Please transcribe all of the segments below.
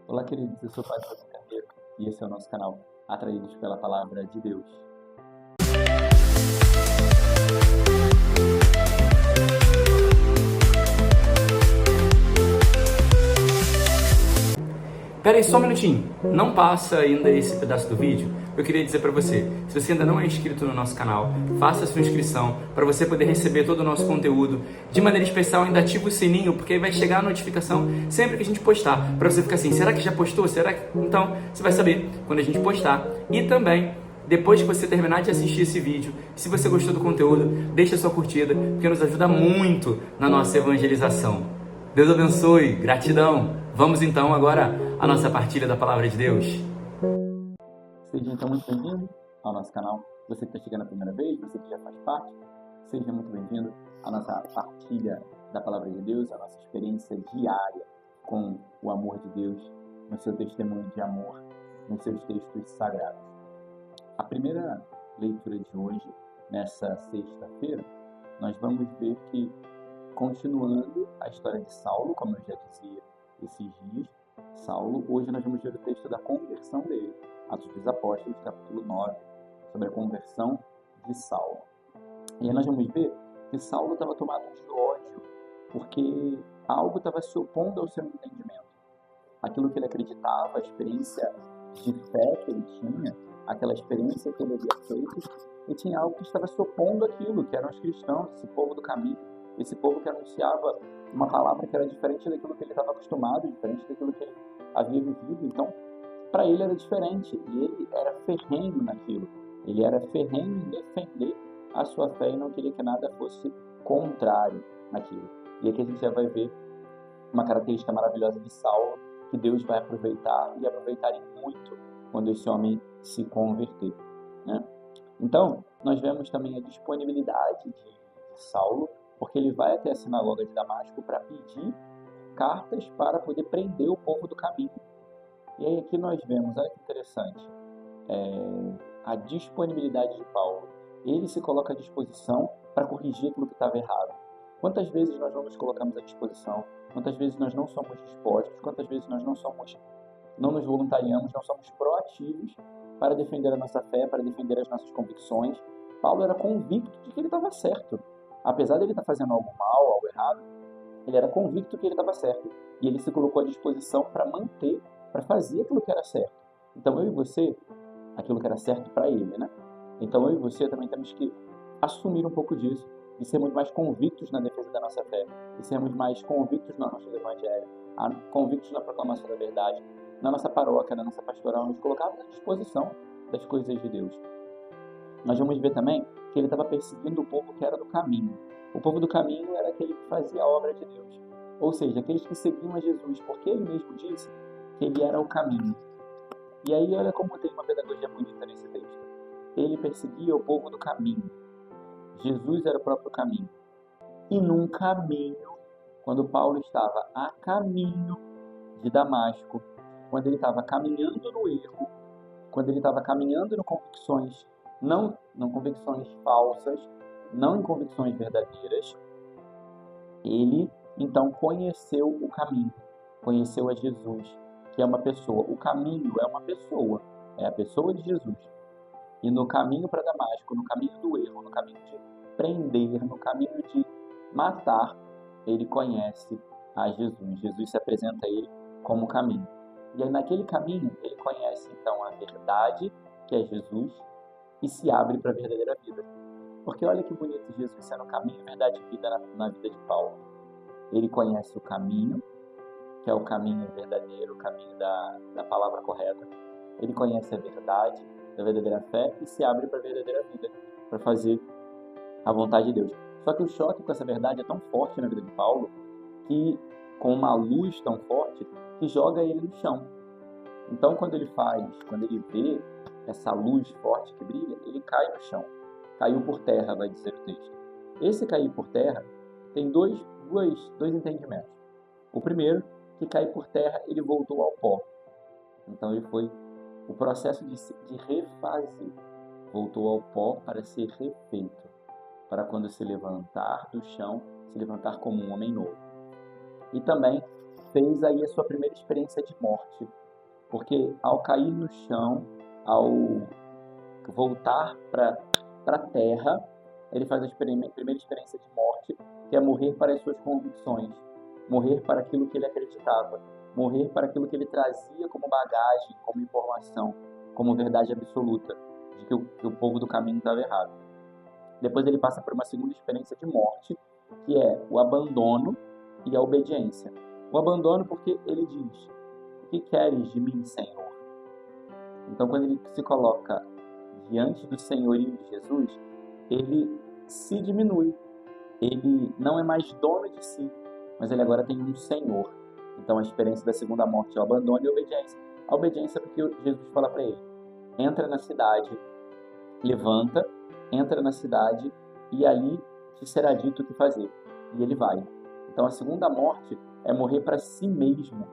Olá, queridos, eu sou o Padre Fábio Carneiro e esse é o nosso canal Atraídos pela Palavra de Deus. Pera aí só um minutinho, não passa ainda esse pedaço do vídeo. Eu queria dizer para você, se você ainda não é inscrito no nosso canal, faça a sua inscrição para você poder receber todo o nosso conteúdo. De maneira especial, ainda ativa o sininho, porque aí vai chegar a notificação sempre que a gente postar, para você ficar assim, será que já postou? Será que... Então, você vai saber quando a gente postar. E também, depois que você terminar de assistir esse vídeo, se você gostou do conteúdo, deixa a sua curtida, porque nos ajuda muito na nossa evangelização. Deus abençoe, gratidão. Vamos então agora à nossa partilha da Palavra de Deus. Seja então muito bem-vindo ao nosso canal. Você que está chegando a primeira vez, você que já faz parte, seja muito bem-vindo à nossa partilha da Palavra de Deus, a nossa experiência diária com o amor de Deus, no seu testemunho de amor, nos seus textos sagrados. A primeira leitura de hoje, nessa sexta-feira, nós vamos ver que, continuando a história de Saulo, como eu já dizia esses dias, Saulo, hoje nós vamos ver o texto da conversão dele, Atos dos Apóstolos, capítulo 9, sobre a conversão de Saulo. E aí nós vamos ver que Saulo estava tomado de ódio, porque algo estava se opondo ao seu entendimento. Aquilo que ele acreditava, a experiência de fé que ele tinha, aquela experiência que ele havia feito, e tinha algo que estava se opondo àquilo, que eram os cristãos, esse povo do caminho, esse povo que anunciava uma palavra que era diferente daquilo que ele estava acostumado, diferente daquilo que ele havia vivido. Então, para ele era diferente, e ele era ferrenho naquilo. Ele era ferrenho em defender a sua fé e não queria que nada fosse contrário naquilo. E aqui a gente já vai ver uma característica maravilhosa de Saulo, que Deus vai aproveitar e aproveitar muito quando esse homem se converter, né? Então, nós vemos também a disponibilidade de Saulo, porque ele vai até a sinagoga de Damasco para pedir cartas para poder prender o povo do caminho. E aí aqui nós vemos, olha que interessante, a disponibilidade de Paulo. Ele se coloca à disposição para corrigir aquilo que estava errado. Quantas vezes nós não nos colocamos à disposição? Quantas vezes nós não somos dispostos? Quantas vezes nós não nos voluntariamos, não somos proativos para defender a nossa fé, para defender as nossas convicções? Paulo era convicto de que ele estava certo. Apesar de ele estar fazendo algo mal, algo errado, ele era convicto que ele estava certo. E ele se colocou à disposição para manter, para fazer aquilo que era certo. Então eu e você, aquilo que era certo para ele, né? Então eu e você também temos que assumir um pouco disso e sermos mais convictos na defesa da nossa fé, e sermos mais convictos no nosso evangelho, convictos na proclamação da verdade, na nossa paróquia, na nossa pastoral, nos colocarmos à disposição das coisas de Deus. Nós vamos ver também que ele estava perseguindo o povo que era do caminho. O povo do caminho era aquele que fazia a obra de Deus, ou seja, aqueles que seguiam a Jesus, porque ele mesmo disse que ele era o caminho. E aí olha como tem uma pedagogia bonita nesse texto. Ele perseguia o povo do caminho. Jesus era o próprio caminho. E num caminho, quando Paulo estava a caminho de Damasco, quando ele estava caminhando no erro, quando ele estava caminhando em convicções, não convicções falsas, não em convicções verdadeiras, ele então conheceu o caminho, conheceu a Jesus, que é uma pessoa. O caminho é uma pessoa, é a pessoa de Jesus. E no caminho para Damasco, no caminho do erro, no caminho de prender, no caminho de matar, ele conhece a Jesus. Jesus se apresenta a ele como caminho. E aí naquele caminho, ele conhece então a verdade, que é Jesus, e se abre para a verdadeira vida. Porque olha que bonito Jesus sendo caminho, verdade e vida na vida de Paulo. Ele conhece o caminho, que é o caminho verdadeiro, o caminho da palavra correta. Ele conhece a verdade, da verdadeira fé, e se abre para a verdadeira vida, para fazer a vontade de Deus. Só que o choque com essa verdade é tão forte na vida de Paulo, que com uma luz tão forte, que joga ele no chão. Então quando ele vê essa luz forte que brilha, ele cai no chão. Caiu por terra, vai dizer o texto. Esse cair por terra tem dois entendimentos. O primeiro, que cair por terra, ele voltou ao pó. Então ele foi o processo de refazer. Voltou ao pó para ser refeito, para quando se levantar do chão, se levantar como um homem novo. E também fez aí a sua primeira experiência de morte, porque ao cair no chão, ao voltar para a terra, ele faz a primeira experiência de morte, que é morrer para as suas convicções, morrer para aquilo que ele acreditava, morrer para aquilo que ele trazia como bagagem, como informação, como verdade absoluta, de que o povo do caminho estava errado. Depois ele passa por uma segunda experiência de morte, que é o abandono e a obediência. O abandono porque ele diz: o que queres de mim, Senhor? Então, quando ele se coloca diante do senhorio de Jesus, ele se diminui. Ele não é mais dono de si, mas ele agora tem um Senhor. Então, a experiência da segunda morte é o abandono e a obediência. A obediência é porque Jesus fala para ele: entra na cidade, levanta, entra na cidade e ali te será dito o que fazer. E ele vai. Então, a segunda morte é morrer para si mesmo.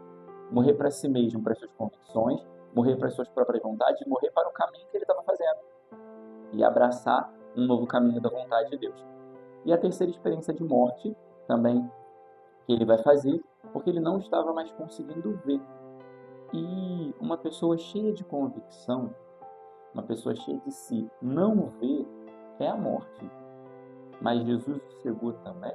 Morrer para si mesmo, para as suas convicções, morrer para as suas próprias vontades, morrer para o caminho que ele estava fazendo. E abraçar um novo caminho da vontade de Deus. E a terceira experiência de morte, também, que ele vai fazer, porque ele não estava mais conseguindo ver. E uma pessoa cheia de convicção, uma pessoa cheia de si, não vê é a morte. Mas Jesus o cegou também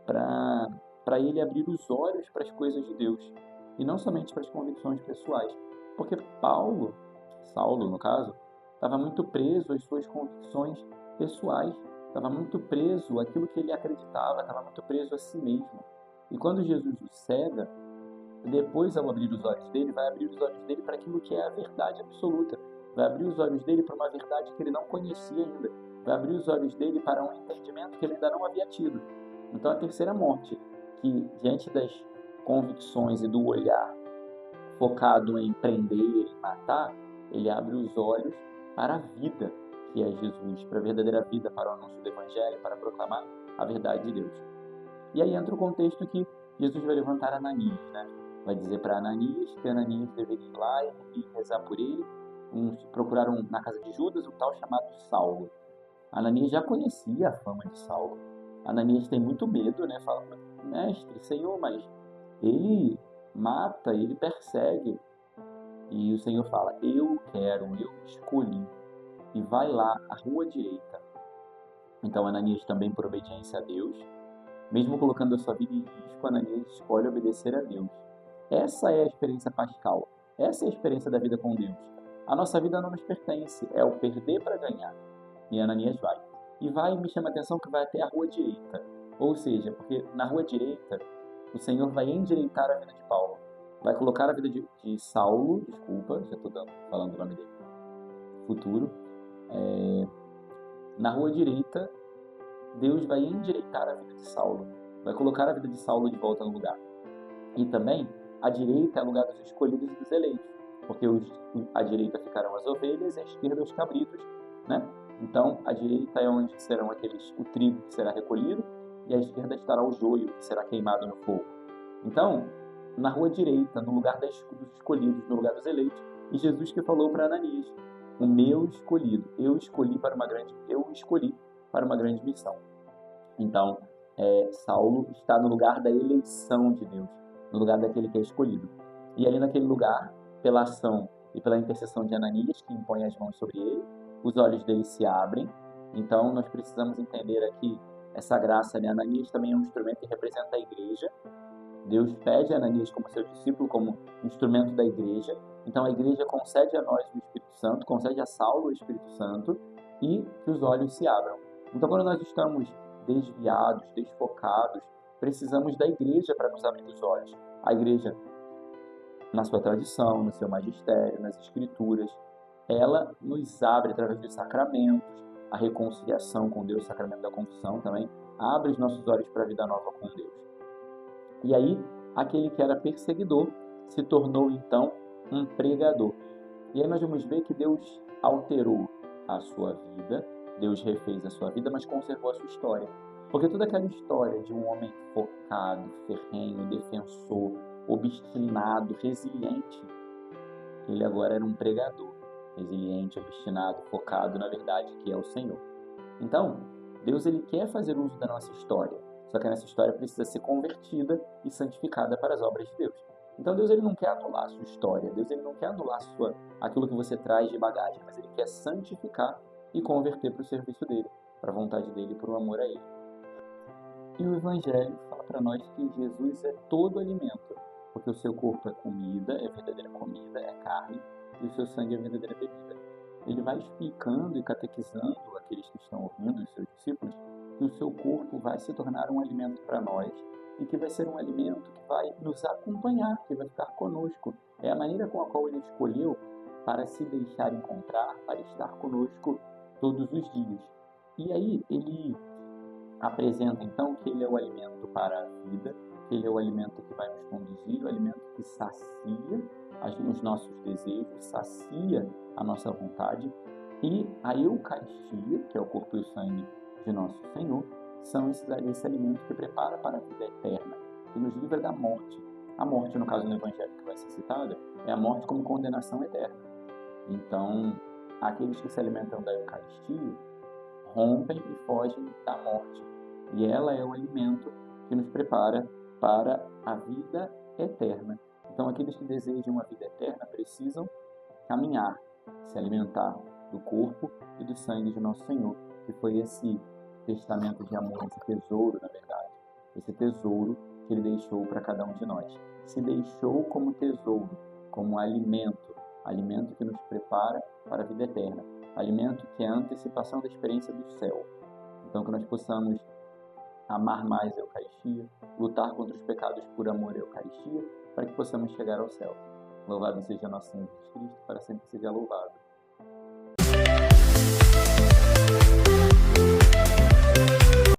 para ele abrir os olhos para as coisas de Deus. E não somente para as convicções pessoais. Porque Saulo no caso, estava muito preso às suas convicções pessoais. Estava muito preso àquilo que ele acreditava, estava muito preso a si mesmo. E quando Jesus o cega, depois ao abrir os olhos dele, vai abrir os olhos dele para aquilo que é a verdade absoluta. Vai abrir os olhos dele para uma verdade que ele não conhecia ainda. Vai abrir os olhos dele para um entendimento que ele ainda não havia tido. Então a terceira morte, que diante das convicções e do olhar focado em prender, em matar, ele abre os olhos para a vida, que é Jesus, para a verdadeira vida, para o anúncio do Evangelho, para proclamar a verdade de Deus. E aí entra o contexto que Jesus vai levantar Ananias, né? Vai dizer para Ananias que Ananias deveria ir lá e rezar por ele. Procuraram na casa de Judas um tal chamado Saulo. Ananias já conhecia a fama de Saulo. Ananias tem muito medo, né? Fala: mestre, Senhor, mas ele mata, ele persegue. E o Senhor fala: eu escolhi. E vai lá à rua direita. Então Ananias também, por obediência a Deus, mesmo colocando a sua vida em risco, Ananias escolhe obedecer a Deus. Essa é a experiência pascal. Essa é a experiência da vida com Deus. A nossa vida não nos pertence, é o perder para ganhar. E Ananias vai. E vai, me chama a atenção que vai até a rua direita. Ou seja, porque na rua direita, o Senhor vai endireitar a vida de Paulo. Vai colocar a vida de Saulo, desculpa, já estou falando o nome dele, futuro. Na rua direita, Deus vai endireitar a vida de Saulo. Vai colocar a vida de Saulo de volta no lugar. E também, a direita é o lugar dos escolhidos e dos eleitos. Porque à direita ficarão as ovelhas e à esquerda os cabritos, né? Então, a direita é onde serão o trigo que será recolhido, e à esquerda estará o joio que será queimado no fogo. Então, na rua direita, no lugar dos escolhidos, no lugar dos eleitos, e Jesus que falou para Ananias: o meu escolhido, eu escolhi para uma grande missão. Então, Saulo está no lugar da eleição de Deus, no lugar daquele que é escolhido. E ali naquele lugar, pela ação e pela intercessão de Ananias, que impõe as mãos sobre ele, os olhos dele se abrem. Então, nós precisamos entender aqui essa graça, né? Ananias também é um instrumento que representa a igreja. Deus pede a Ananias como seu discípulo, como instrumento da igreja. Então, a igreja concede a nós o Espírito Santo, concede a Saulo o Espírito Santo, e que os olhos se abram. Então, quando nós estamos desviados, desfocados, precisamos da igreja para nos abrir os olhos. A igreja, na sua tradição, no seu magistério, nas escrituras, ela nos abre através dos sacramentos, a reconciliação com Deus, o sacramento da confissão também, abre os nossos olhos para a vida nova com Deus. E aí, aquele que era perseguidor se tornou, então, um pregador. E aí nós vamos ver que Deus alterou a sua vida, Deus refez a sua vida, mas conservou a sua história. Porque toda aquela história de um homem focado, ferrenho, defensor, obstinado, resiliente, ele agora era um pregador, resiliente, obstinado, focado na verdade que é o Senhor. Então, Deus ele quer fazer uso da nossa história, Só que nessa história precisa ser convertida e santificada para as obras de Deus. Então Deus ele não quer anular a sua história, Deus ele não quer anular aquilo que você traz de bagagem, mas ele quer santificar e converter para o serviço dele, para a vontade dele, para o amor a ele. E o Evangelho fala para nós que Jesus é todo alimento, porque o seu corpo é comida, é verdadeira comida, é carne, e o seu sangue é verdadeira bebida. Ele vai explicando e catequizando aqueles que estão ouvindo, os seus discípulos, que o seu corpo vai se tornar um alimento para nós e que vai ser um alimento que vai nos acompanhar, que vai ficar conosco. É a maneira com a qual ele escolheu para se deixar encontrar, para estar conosco todos os dias. E aí ele apresenta então que ele é o alimento para a vida, que ele é o alimento que vai nos conduzir, o alimento que sacia os nossos desejos, sacia a nossa vontade, e a Eucaristia, que é o corpo e o sangue de nosso Senhor, são esse alimento que prepara para a vida eterna, que nos livra da morte. A morte, no caso do Evangelho que vai ser citada, é a morte como condenação eterna. Então, aqueles que se alimentam da Eucaristia rompem e fogem da morte. E ela é o alimento que nos prepara para a vida eterna. Então, aqueles que desejam a vida eterna precisam caminhar, se alimentar do corpo e do sangue de nosso Senhor, que foi esse testamento de amor, esse tesouro, na verdade, esse tesouro que ele deixou para cada um de nós. Se deixou como tesouro, como alimento que nos prepara para a vida eterna, alimento que é a antecipação da experiência do céu. Então, que nós possamos amar mais a Eucaristia, lutar contra os pecados por amor à Eucaristia, para que possamos chegar ao céu. Louvado seja nosso Senhor Jesus Cristo, para sempre seja louvado.